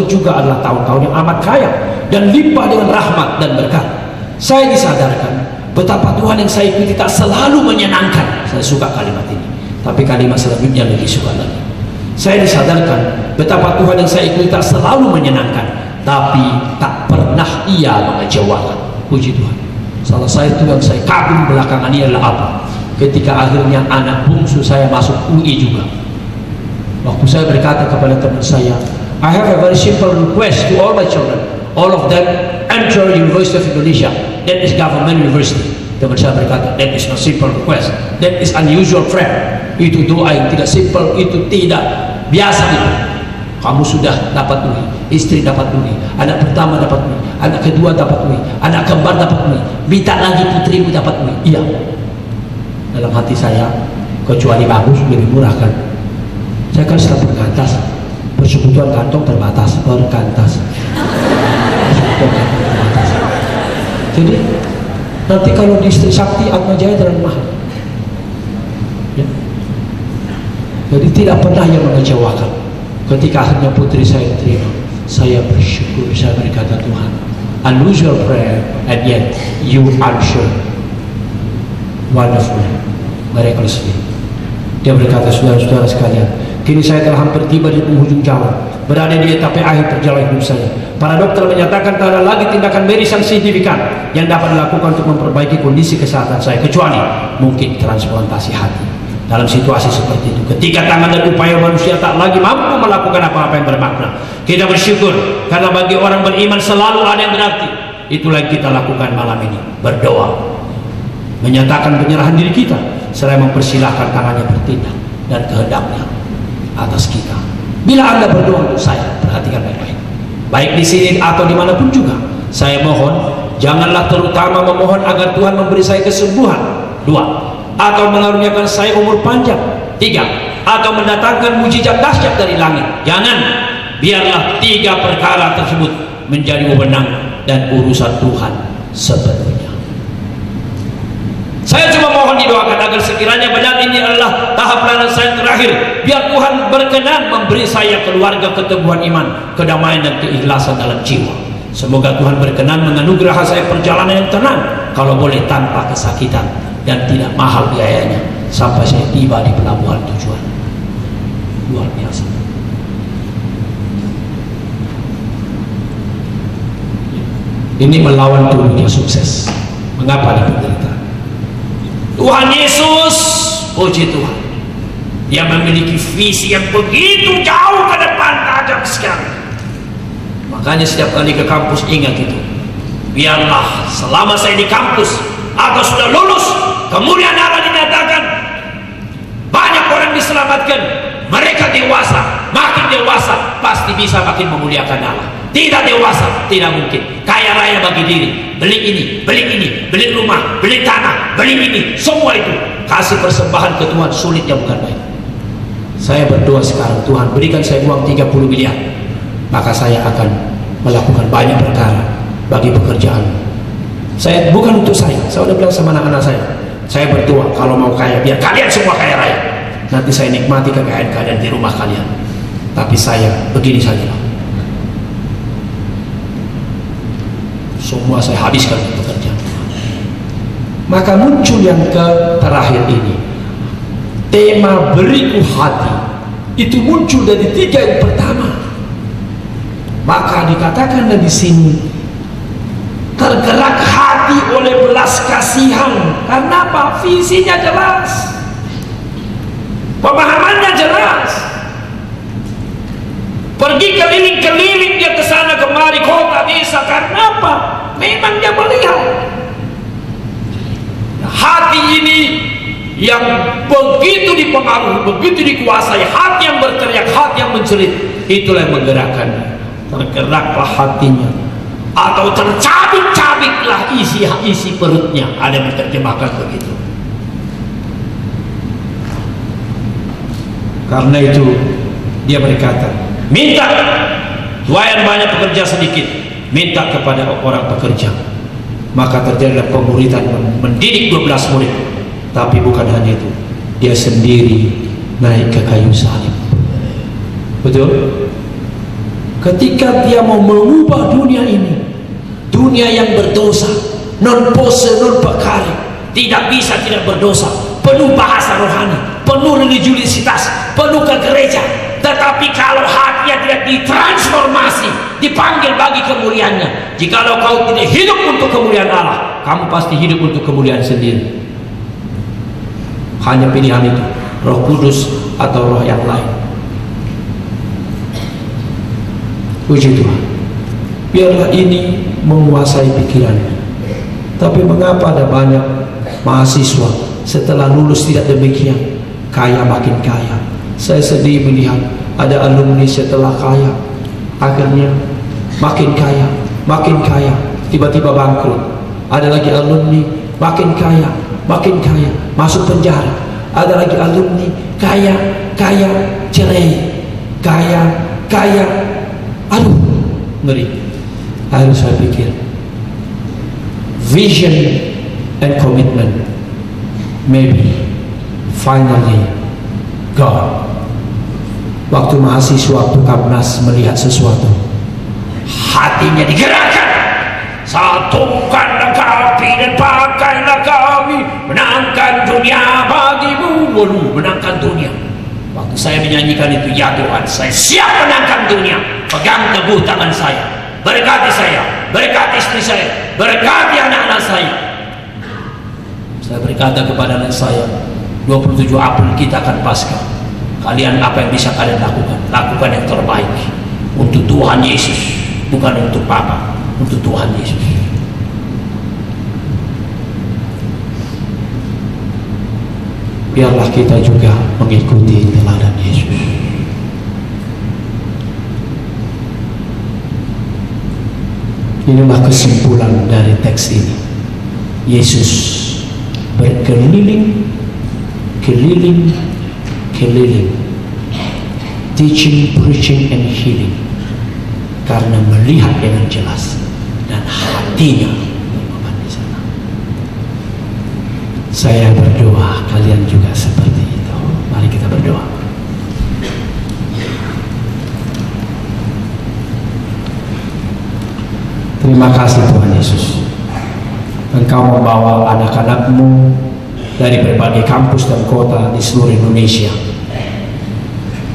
juga adalah tahun-tahun yang amat kaya dan limpah dengan rahmat dan berkat. Saya disadarkan betapa Tuhan yang saya ikuti tak selalu menyenangkan. Saya suka kalimat ini, tapi kalimat selanjutnya lebih suka lagi. Saya disadarkan betapa Tuhan yang saya ikuti tak selalu menyenangkan, tapi tak pernah ia mengecewakan. Puji Tuhan. Salah satu yang saya kagum belakangan ini adalah apa? Ketika akhirnya anak bungsu saya masuk UI juga. Waktu saya berkata kepada teman saya, I have a very simple request to all my children. All of them enter University of Indonesia. That is government university. Teman saya berkata, that is not simple request. That is unusual prayer. Itu doa yang tidak simple, itu tidak biasa itu. Kamu sudah dapat UI, istri dapat UI, anak pertama dapat UI, anak kedua dapat UI, anak kembar dapat UI. Minta lagi putrimu dapat UI. Iya. Dalam hati saya, kecuali bagus lebih murah kan. Saya kan sedang berkantas. Persekutuan kantong terbatas, berkantas. Jadi nanti kalau di Istri Sakti Atma Jaya terlalu mahal ya. Jadi tidak pernah yang mengecewakan. Ketika akhirnya putri saya terima, saya bersyukur. Saya berkata, Tuhan, unusual prayer and yet you answer wonderfully, miraculously. Dia berkata, saudara-saudara sekalian, kini saya telah hampir tiba di penghujung jalan, berada di etape akhir perjalanan hidup saya. Para dokter menyatakan tak ada lagi tindakan medis yang signifikan yang dapat dilakukan untuk memperbaiki kondisi kesehatan saya, kecuali mungkin transplantasi hati. Dalam situasi seperti itu, ketika tangan dan upaya manusia tak lagi mampu melakukan apa-apa yang bermakna, kita bersyukur karena bagi orang beriman selalu ada yang berarti. Itulah yang kita lakukan malam ini, berdoa, menyatakan penyerahan diri kita, seraya mempersilahkan tangannya bertindak dan kehendaknya atas kita. Bila Anda berdoa untuk saya, perhatikan baik-baik, baik di sini atau dimanapun juga, saya mohon janganlah terutama memohon agar Tuhan memberi saya kesembuhan, 2, atau mengaruniakan saya umur panjang, 3, atau mendatangkan mujizat dahsyat dari langit. Jangan. Biarlah 3 perkara tersebut menjadi wewenang dan urusan Tuhan sepenuhnya. Saya cuma mohon didoakan agar sekiranya benar ini adalah tahap pelayanan saya terakhir. Biar Tuhan berkenan memberi saya keluarga keteguhan iman, kedamaian dan keikhlasan dalam jiwa. Semoga Tuhan berkenan menganugerah saya perjalanan yang tenang, kalau boleh tanpa kesakitan, dan tidak mahal biayanya, sampai saya tiba di pelabuhan tujuan. Luar biasa. Ini melawan turunnya sukses. Mengapa di penderitaan? Tuhan Yesus, puji Tuhan, Dia memiliki visi yang begitu jauh ke depan, tajam sekali. Makanya setiap kali ke kampus ingat itu. Biarlah selama saya di kampus atau sudah lulus, kemuliaan Allah dinyatakan, banyak orang diselamatkan, mereka dewasa, makin dewasa pasti bisa makin memuliakan Allah. Tidak dewasa, tidak mungkin. Kaya raya bagi diri, beli ini, beli rumah, beli tanah, beli ini, semua itu kasih persembahan ke Tuhan, sulitnya bukan main. Saya berdoa sekarang, Tuhan berikan saya uang 30 miliar, maka saya akan melakukan banyak perkara bagi pekerjaan. Saya bukan untuk saya udah bilang sama anak-anak saya berdoa kalau mau kaya, biar kalian semua kaya raya, nanti saya nikmati kekayaan di rumah kalian, tapi saya begini saja, semua saya habiskan untuk pekerjaan. Maka muncul yang terakhir ini, tema beriku hati, itu muncul dari 3 yang pertama. Maka dikatakanlah di sini, tergerak hati oleh belas kasihan. Karena apa? Visinya jelas, pemahamannya jelas. Pergi keliling-keliling dia ke sana kemari, kota desa. Karena apa? Memang dia melihat hati ini yang begitu dipengaruhi, begitu dikuasai, hati yang berteriak, hati yang menjerit, itulah yang menggerakkannya. Tergeraklah hatinya, atau tercabik-cabiklah isi perutnya. Ada yang menerjemahkan begitu. Karena itu dia berkata, minta, tuayan banyak pekerja sedikit, minta kepada orang pekerja. Maka terjadilah pemuridan, mendidik 12 murid. Tapi bukan hanya itu, dia sendiri naik ke kayu salib. Betul? ketika dia mau mengubah dunia ini, dunia yang berdosa, non pose, non pekari, tidak bisa tidak berdosa, penuh bahasa rohani, penuh religiusitas, penuh ke gereja, tetapi kalau hatinya tidak ditransformasi, dipanggil bagi kemuliaannya, jikalau kau tidak hidup untuk kemuliaan Allah, kamu pasti hidup untuk kemuliaan sendiri. Hanya pilihan itu, Roh Kudus atau roh yang lain. Puji Tuhan, biarlah ini menguasai pikirannya. Tapi mengapa ada banyak mahasiswa setelah lulus tidak demikian, kaya makin kaya? Saya sedih melihat ada alumni setelah kaya, akhirnya makin kaya, tiba-tiba bangkrut. Ada lagi alumni makin kaya, masuk penjara. Ada lagi alumni kaya, cerai, kaya, aduh, ngeri. Akhirnya saya pikir, vision and commitment, maybe finally God. Waktu mahasiswa Tukamnas melihat sesuatu, hatinya digerakkan. Satukanlah kami dan pakailah kami, menangkan dunia bagimu. Waduh, menangkan dunia. Waktu saya menyanyikan itu, ya Tuhan, saya siap menangkan dunia. Pegang teguh tangan saya, berkati saya, berkati istri saya, berkati anak-anak saya. Saya berkata kepada anak saya, 27 April kita akan Paskah. Kalian apa yang bisa kalian lakukan? Lakukan yang terbaik untuk Tuhan Yesus, bukan untuk Papa, untuk Tuhan Yesus. Biarlah kita juga mengikuti teladan Yesus. Inilah kesimpulan dari teks ini. Yesus berkeliling, teaching, preaching, and healing, karena melihat dengan jelas dan hatinya di sana. Saya berdoa kalian juga seperti itu. Mari kita berdoa. Terima kasih Tuhan Yesus, Engkau membawa anak-anak-Mu dari berbagai kampus dan kota di seluruh Indonesia.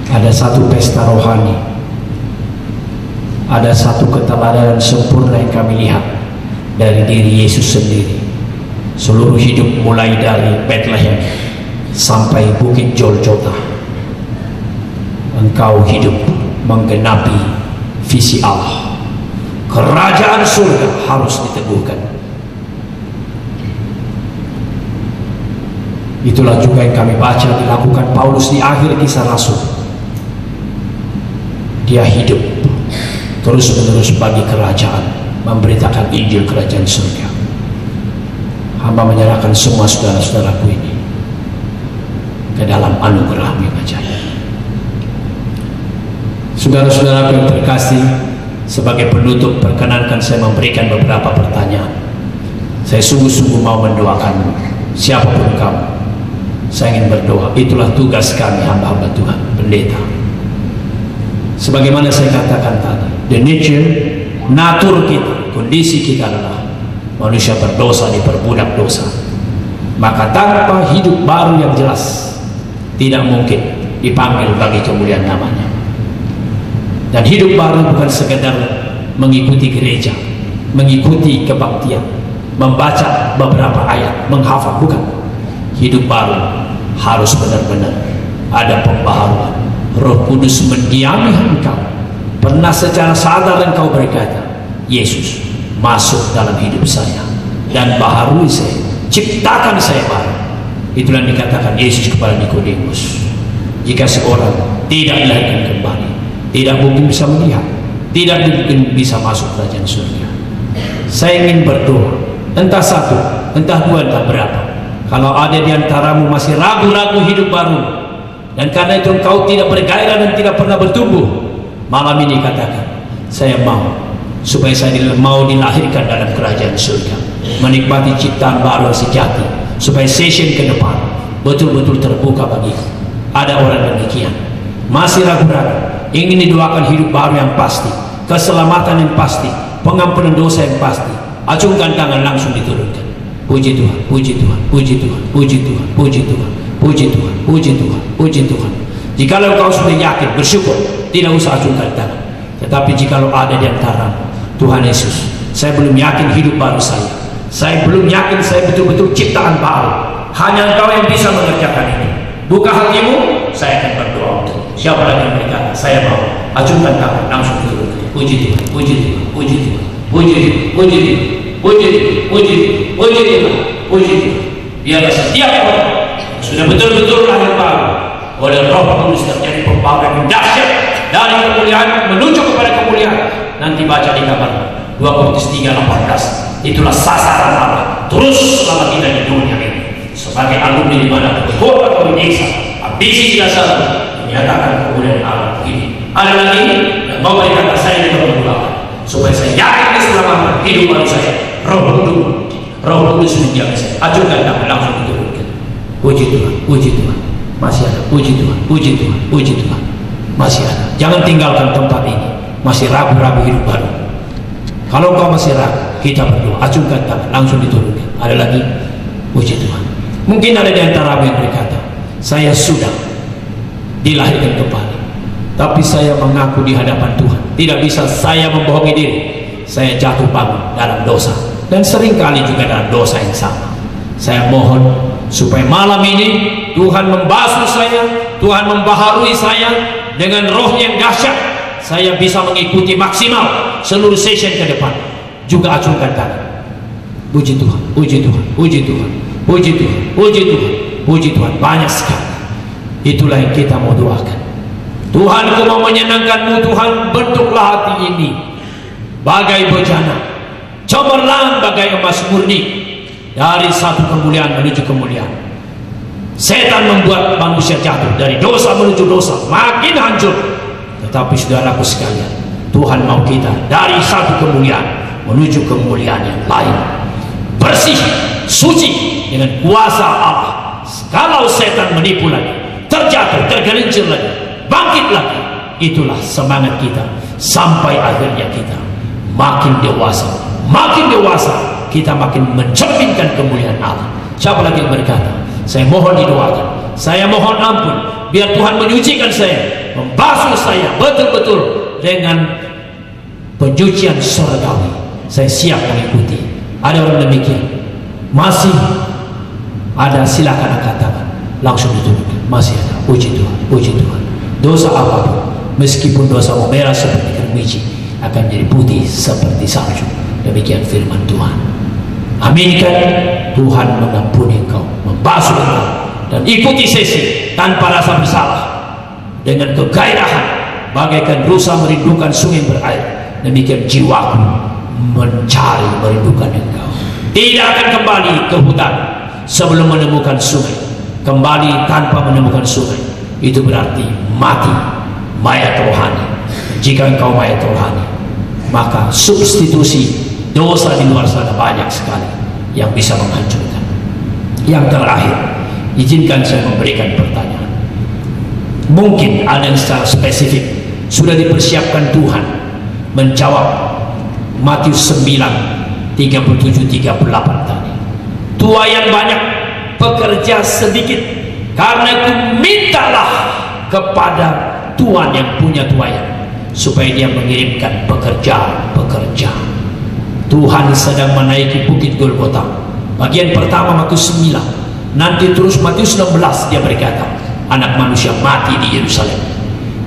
Ada satu pesta rohani, ada satu keteladanan sempurna yang kami lihat dari diri Yesus sendiri. Seluruh hidup mulai dari Bethlehem sampai Bukit Golgota, Engkau hidup menggenapi visi Allah. Kerajaan surga harus diteguhkan. Itulah juga yang kami baca dilakukan Paulus di akhir Kisah Rasul. Dia hidup terus-menerus bagi kerajaan, memberitakan Injil kerajaan surga. Hamba menyerahkan semua saudara-saudaraku ini ke dalam anugerah-Mu yang ajaib. Saudara-saudaraku yang terkasih, sebagai penutup perkenankan saya memberikan beberapa pertanyaan. Saya sungguh-sungguh mau mendoakanmu, siapapun kamu. Saya ingin berdoa. Itulah tugas kami hamba-hamba Tuhan, pendeta. Sebagaimana saya katakan tadi, the nature, natur kita, kondisi kita adalah manusia berdosa, diperbudak dosa. Maka tanpa hidup baru yang jelas, tidak mungkin dipanggil bagi kemuliaan namanya. Dan hidup baru bukan sekedar mengikuti gereja, mengikuti kebaktian, membaca beberapa ayat, menghafal, bukan. Hidup baru harus benar-benar ada pembaharuan. Roh Kudus mendiami engkau. Pernah secara sadar engkau berkata, Yesus masuk dalam hidup saya dan baharui saya, ciptakan saya baru. Itulah yang dikatakan Yesus kepada Nikodemus. Jika seorang tidak dilahirkan kembali, tidak mungkin bisa melihat, tidak mungkin bisa masuk kerajaan surga. Saya ingin berdoa, entah satu, entah dua, entah berapa. Kalau ada di antaramu masih ragu-ragu hidup baru, dan karena itu engkau tidak bergairah dan tidak pernah bertumbuh, malam ini katakan, saya mau, supaya saya mau dilahirkan dalam kerajaan surga, menikmati ciptaan baru sejati, supaya session ke depan betul-betul terbuka bagiku. Ada orang demikian masih ragu-ragu, ingin didoakan hidup baru yang pasti, keselamatan yang pasti, pengampunan dosa yang pasti, acungkan tangan langsung diturunkan. Puji Tuhan, puji Tuhan, puji Tuhan, puji Tuhan, puji Tuhan, puji Tuhan, puji Tuhan, puji Tuhan. Jikalau kau sudah yakin, bersyukur, tidak usah acungkan tangan. Tetapi jikalau ada di antara Tuhan Yesus, saya belum yakin hidup baru saya belum yakin saya betul-betul ciptaan baru, hanya Engkau yang bisa mengerjakan itu. Buka hatimu, saya akan berdoa untuk siapa lagi yang berkata saya mau, acungkan tangan langsung diturunkan. Puji Tuhan, puji Tuhan, puji Tuhan, puji Tuhan, puji Tuhan, puji Tuhan, puji Tuhan, puji Tuhan, puji Tuhan. Biarlah setiap orang sudah betul-betul lahir baru oleh Roh Kudus terjadi pembauran yang dahsyat dari kemuliaan menuju kepada kemuliaan. Nanti baca di kamar 2 Korintus 3:18. Itulah sasaran Allah terus selama kita di dunia ini. Sebagai alumni di mana di kota atau di desa, ambisi kita selalu menyatakan kemuliaan Allah begini. Ada lagi yang mau berkata saya juga mendoakan supaya saya yakin keselamatan hidup baru saya. Roh Kudus menjaga saya. Acungkan tangan langsung diturunkan. Puji Tuhan, puji Tuhan. Masih ada. Puji Tuhan, puji Tuhan, puji Tuhan. Masih ada. Jangan tinggalkan tempat ini. Masih ragu-ragu hidup baru. Kalau kau masih ragu, kita berdoa, acungkan tangan langsung diturunkan. Ada lagi? Puji Tuhan. Mungkin ada di antara yang berkata, saya sudah dilahirkan kembali, tapi saya mengaku di hadapan Tuhan tidak bisa saya membohongi diri. Saya jatuh bangun dalam dosa, dan seringkali juga dalam dosa yang sama. Saya mohon supaya malam ini Tuhan membasuh saya, Tuhan membaharui saya dengan roh yang dahsyat. Saya bisa mengikuti maksimal seluruh session ke depan. Juga acungkan tangan. Puji Tuhan, puji Tuhan, puji Tuhan, puji Tuhan, puji Tuhan, puji Tuhan. Banyak sekali. Itulah yang kita mau doakan. Tuhan, ku mau menyenangkan-Mu Tuhan. Bentuklah hati ini bagai bejana, cemerlang bagai emas murni, dari satu kemuliaan menuju kemuliaan. Setan membuat manusia jatuh dari dosa menuju dosa, makin hancur. Tetapi saudaraku sekalian, Tuhan mau kita dari satu kemuliaan menuju kemuliaan yang lain, bersih, suci dengan kuasa Allah. Kalau setan menipu lagi, terjatuh, tergelincir lagi, bangkit lagi, itulah semangat kita sampai akhirnya kita makin dewasa kita makin mencerminkan kemuliaan Allah. Siapa lagi yang berkata, saya mohon didoakan, saya mohon ampun, biar Tuhan menyucikan saya, membasuh saya betul-betul dengan pencucian surgawi. Saya siap mengikuti. Ada orang demikian? Masih ada? Silakan angkat tangan langsung diturunkan. Masih ada? Puji Tuhan, puji Tuhan. Dosa apapun, meskipun dosa merah seperti kermiji, akan jadi putih seperti salju. Demikian firman Tuhan. Aminkan. Tuhan mengampuni engkau, membasuh engkau, dan ikuti sesi tanpa rasa bersalah, dengan kegairahan bagaikan rusa merindukan sungai berair. Demikian jiwaku mencari, merindukan engkau. Tidak akan kembali ke hutan sebelum menemukan sungai. Kembali tanpa menemukan sungai, itu berarti mati, mayat rohani. Jika engkau mayat rohani, maka substitusi dosa di luar sana banyak sekali yang bisa menghancurkan. Yang terakhir, izinkan saya memberikan pertanyaan. Mungkin ada yang secara spesifik sudah dipersiapkan Tuhan menjawab Matius 9:37-38 tadi. Tuaian banyak, pekerja sedikit. Karena itu mintalah kepada Tuhan yang punya tuaian, supaya dia mengirimkan pekerja. Tuhan sedang menaiki bukit Golgota. Bagian pertama Matius 9, nanti terus Matius 16 dia berkata, anak manusia mati di Yerusalem.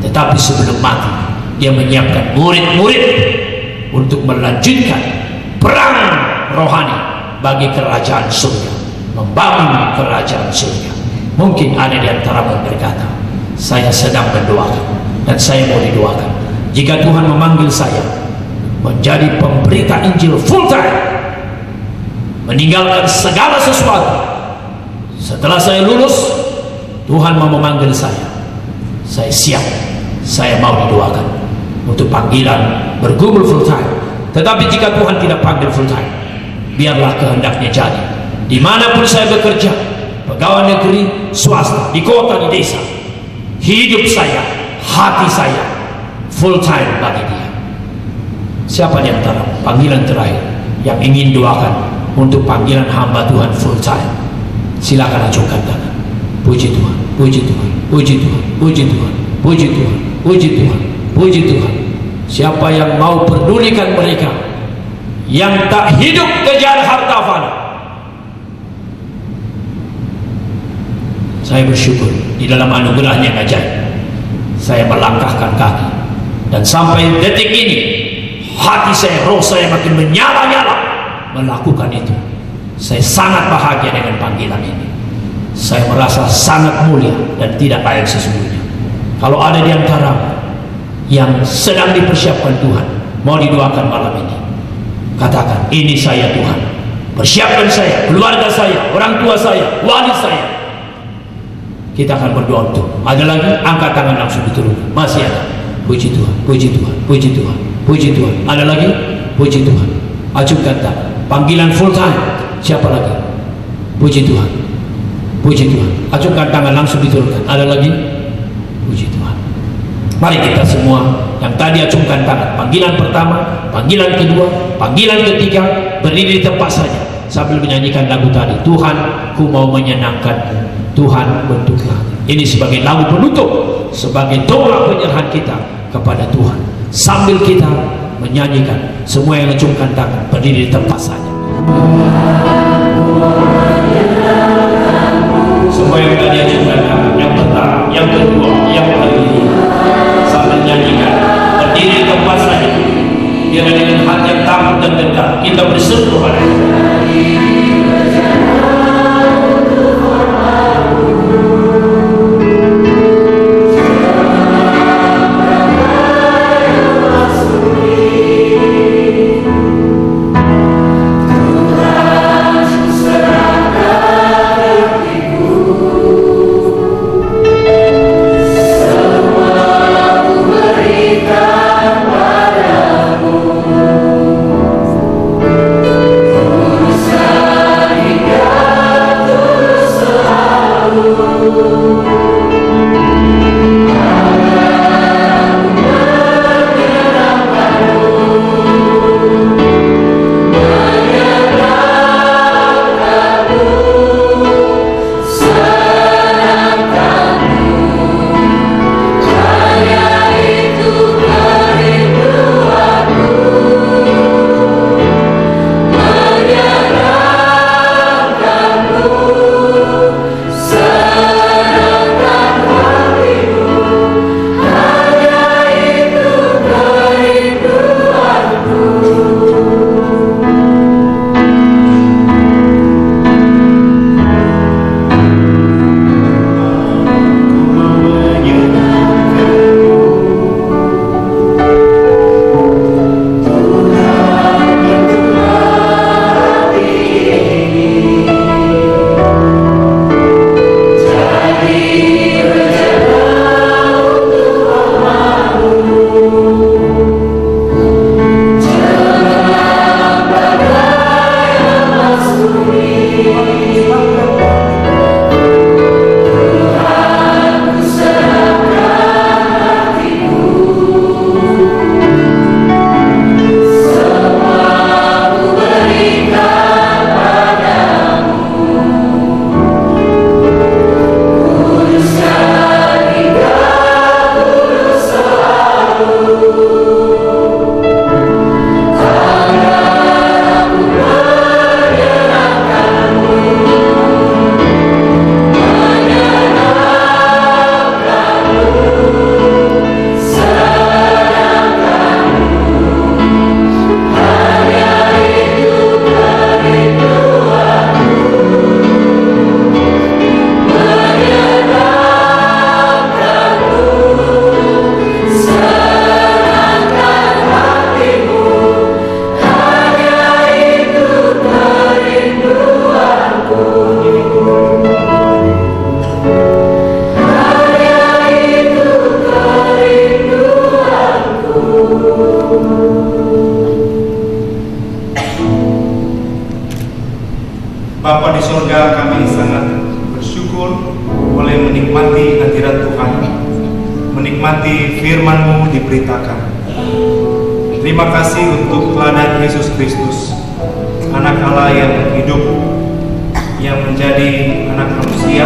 Tetapi sebelum mati, dia menyiapkan murid-murid untuk melanjutkan perang rohani bagi kerajaan surga, membangun kerajaan surga. Mungkin ada di antara yang berkata, saya sedang mendoakan dan saya mau didoakan. Jika Tuhan memanggil saya menjadi pemberita Injil full time, meninggalkan segala sesuatu, setelah saya lulus, Tuhan mau memanggil saya siap, saya mau didoakan untuk panggilan bergumul full time. Tetapi jika Tuhan tidak panggil full time, biarlah kehendaknya jadi. Dimanapun saya bekerja, pegawai negeri, swasta, di kota, di desa, hidup saya, hati saya full time bagi dia. Siapa di antara panggilan terakhir yang ingin doakan untuk panggilan hamba Tuhan full time? Silakan ajukan tangan. Puji Tuhan, puji Tuhan, puji Tuhan, puji Tuhan, puji Tuhan, puji Tuhan, puji Tuhan. Siapa yang mau pedulikan mereka yang tak hidup kejar harta fana? Saya bersyukur di dalam anugerahnya yang ajaib. Saya melangkahkan kaki, dan sampai detik ini hati saya, roh saya makin menyala-nyala melakukan itu. Saya sangat bahagia dengan panggilan ini. Saya merasa sangat mulia dan tidak layak sesungguhnya. Kalau ada di antara yang sedang dipersiapkan Tuhan, mau didoakan malam ini, katakan, ini saya Tuhan, persiapkan saya, keluarga saya, orang tua saya, wali saya. Kita akan berdoa untuk. Ada lagi? Angkat tangan langsung diturunkan. Masih ada. Puji Tuhan, puji Tuhan, puji Tuhan, puji Tuhan. Ada lagi? Puji Tuhan. Ajukan tangan. Panggilan full time. Siapa lagi? Puji Tuhan, puji Tuhan. Ajukan tangan langsung diturunkan. Ada lagi? Puji Tuhan. Mari kita semua yang tadi acungkan tangan, panggilan pertama, panggilan kedua, panggilan ketiga, berdiri di tempat saja sambil menyanyikan lagu tadi. Tuhan, ku mau menyenangkan. Tuhan, bentuklah ini sebagai lagu penutup, sebagai doa penyerahan kita kepada Tuhan, sambil kita menyanyikan. Semua yang acungkan tangan berdiri di tempat saja. Semua yang tadi acungkan tangan, yang pertama, yang kedua, yang ketiga, sambil menyanyikan, berdiri di tempat saja. Biar dengan hati yang takut dan gentar kita berseru kepada Tuhan. Bapa di surga, kami sangat bersyukur boleh menikmati hadirat Tuhan, menikmati menikmati firman-Mu diberitakan. Terima kasih untuk teladan Yesus Kristus, anak Allah yang hidup, yang menjadi anak manusia,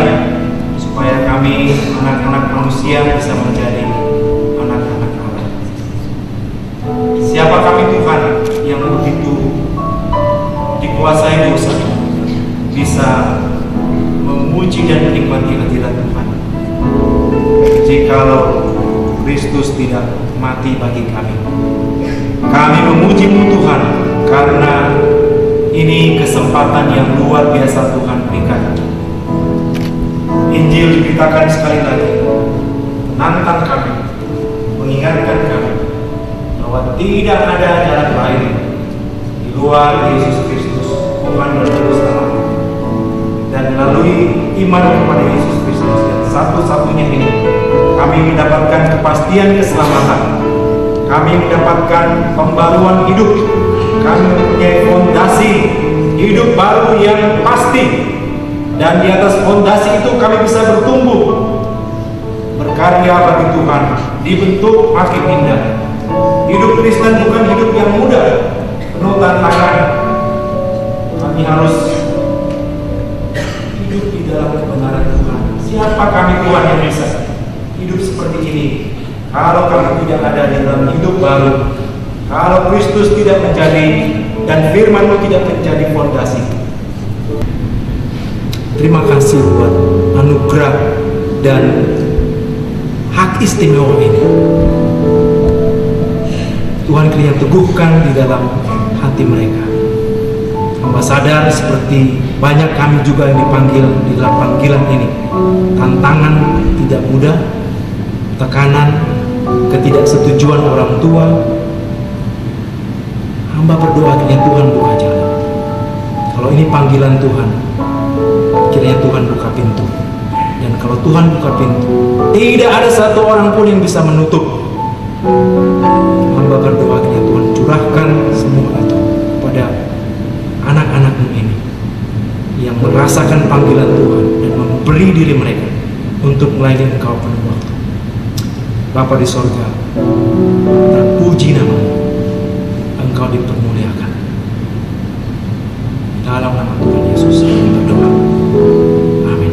supaya kami anak-anak manusia bisa menjadi anak-anak Allah. Siapa kami Tuhan yang begitu dikuasai dosa, bisa memuji dan menikmati hadirat Tuhan, jikalau Kristus tidak mati bagi kami. Kami memuji-Mu Tuhan, karena ini kesempatan yang luar biasa Tuhan berikan. Injil diberitakan sekali lagi, menantang kami, mengingatkan kami bahwa tidak ada jalan lain di luar Yesus Kristus, Tuhan berterus terang. Dan melalui iman kepada Yesus Kristus yang satu-satunya ini, kami mendapatkan kepastian keselamatan, kami mendapatkan pembaruan hidup, kami mempunyai fondasi hidup baru yang pasti, dan di atas fondasi itu kami bisa bertumbuh, berkarya bagi Tuhan, dibentuk makin indah. Hidup Kristen bukan hidup yang mudah, penuh tantangan. Kami harus hidup di dalam kebenaran Tuhan. Siapa kami Tuhan yang bisa hidup seperti ini kalau kami tidak ada di dalam hidup baru, kalau Kristus tidak menjadi dan firman-Mu tidak menjadi fondasi. Terima kasih buat anugerah dan hak istimewa ini. Tuhan kiranya teguhkan di dalam hati mereka. Hamba sadar seperti banyak kami juga yang dipanggil di dalam panggilan ini, tantangan tidak mudah, tekanan, ketidaksetujuan orang tua. Hamba berdoa kiranya Tuhan buka jalan. Kalau ini panggilan Tuhan, kiranya Tuhan buka pintu. Dan kalau Tuhan buka pintu, tidak ada satu orang pun yang bisa menutup. Hamba berdoa kiranya Tuhan curahkan semua itu pada anak-anak-Mu ini yang merasakan panggilan Tuhan dan memberi diri mereka untuk melayani Engkau penuh waktu. Bapa di sorga, terpuji nama-Mu, Engkau dipermuliakan. Dalam nama Tuhan Yesus kami berdoa. Amin.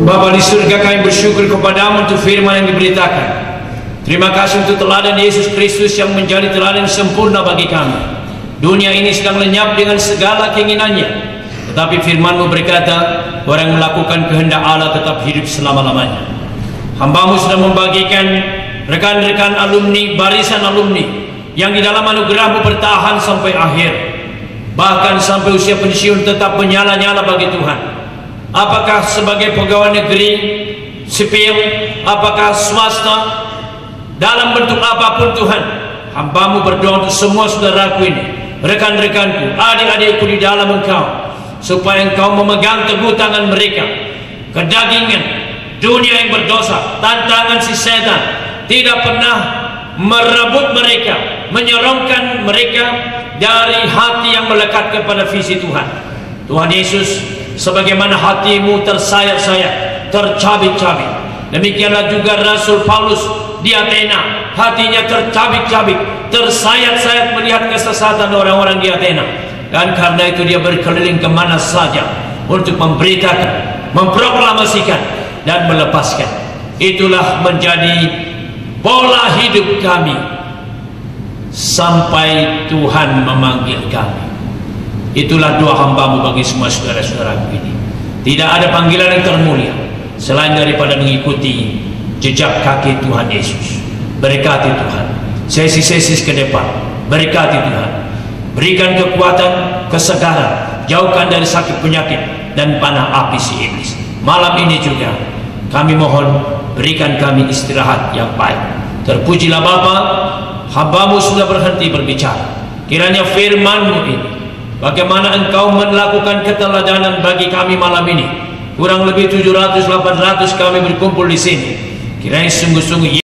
Bapa di surga, kami bersyukur kepada-Mu untuk firman yang diberitakan. Terima kasih untuk teladan Yesus Kristus yang menjadi teladan sempurna bagi kami. Dunia ini sedang lenyap dengan segala keinginannya, tetapi firman-Mu berkata, orang yang melakukan kehendak Allah tetap hidup selama-lamanya. Hamba-Mu sudah membagikan rekan-rekan alumni, barisan alumni yang di dalam anugerah-Mu bertahan sampai akhir, bahkan sampai usia pensiun tetap menyala-nyala bagi Tuhan. Apakah sebagai pegawai negeri, sipil, apakah swasta, dalam bentuk apapun Tuhan, hamba-Mu berdoa untuk semua saudaraku ini, rekan-rekanku, adik-adikku di dalam Engkau, supaya Engkau memegang teguh tangan mereka. Kedagingan, dunia yang berdosa, tantangan si setan tidak pernah merebut mereka, menyorongkan mereka dari hati yang melekat kepada visi Tuhan. Tuhan Yesus, sebagaimana hati-Mu tersayat-sayat, tercabik-cabik, demikianlah juga Rasul Paulus di Athena, hatinya tercabik-cabik, tersayat-sayat melihat kesesatan orang-orang di Athena, dan karena itu dia berkeliling kemana saja untuk memberitakan, memproklamasikan, dan melepaskan. Itulah menjadi pola hidup kami sampai Tuhan memanggil kami. Itulah doa hamba-Mu bagi semua saudara-saudaraku ini. Tidak ada panggilan yang termulia selain daripada mengikuti jejak kaki Tuhan Yesus. Berkati Tuhan sesi-sesi ke depan, berkati Tuhan, berikan kekuatan, kesegaran, jauhkan dari sakit penyakit dan panah api si iblis. Malam ini juga kami mohon, berikan kami istirahat yang baik. Terpujilah Bapa, hamba-Mu sudah berhenti berbicara. Kiranya firman-Mu ini, bagaimana Engkau melakukan keteladanan bagi kami malam ini. Kurang lebih 700-800 kami berkumpul di sini. Kiranya sungguh-sungguh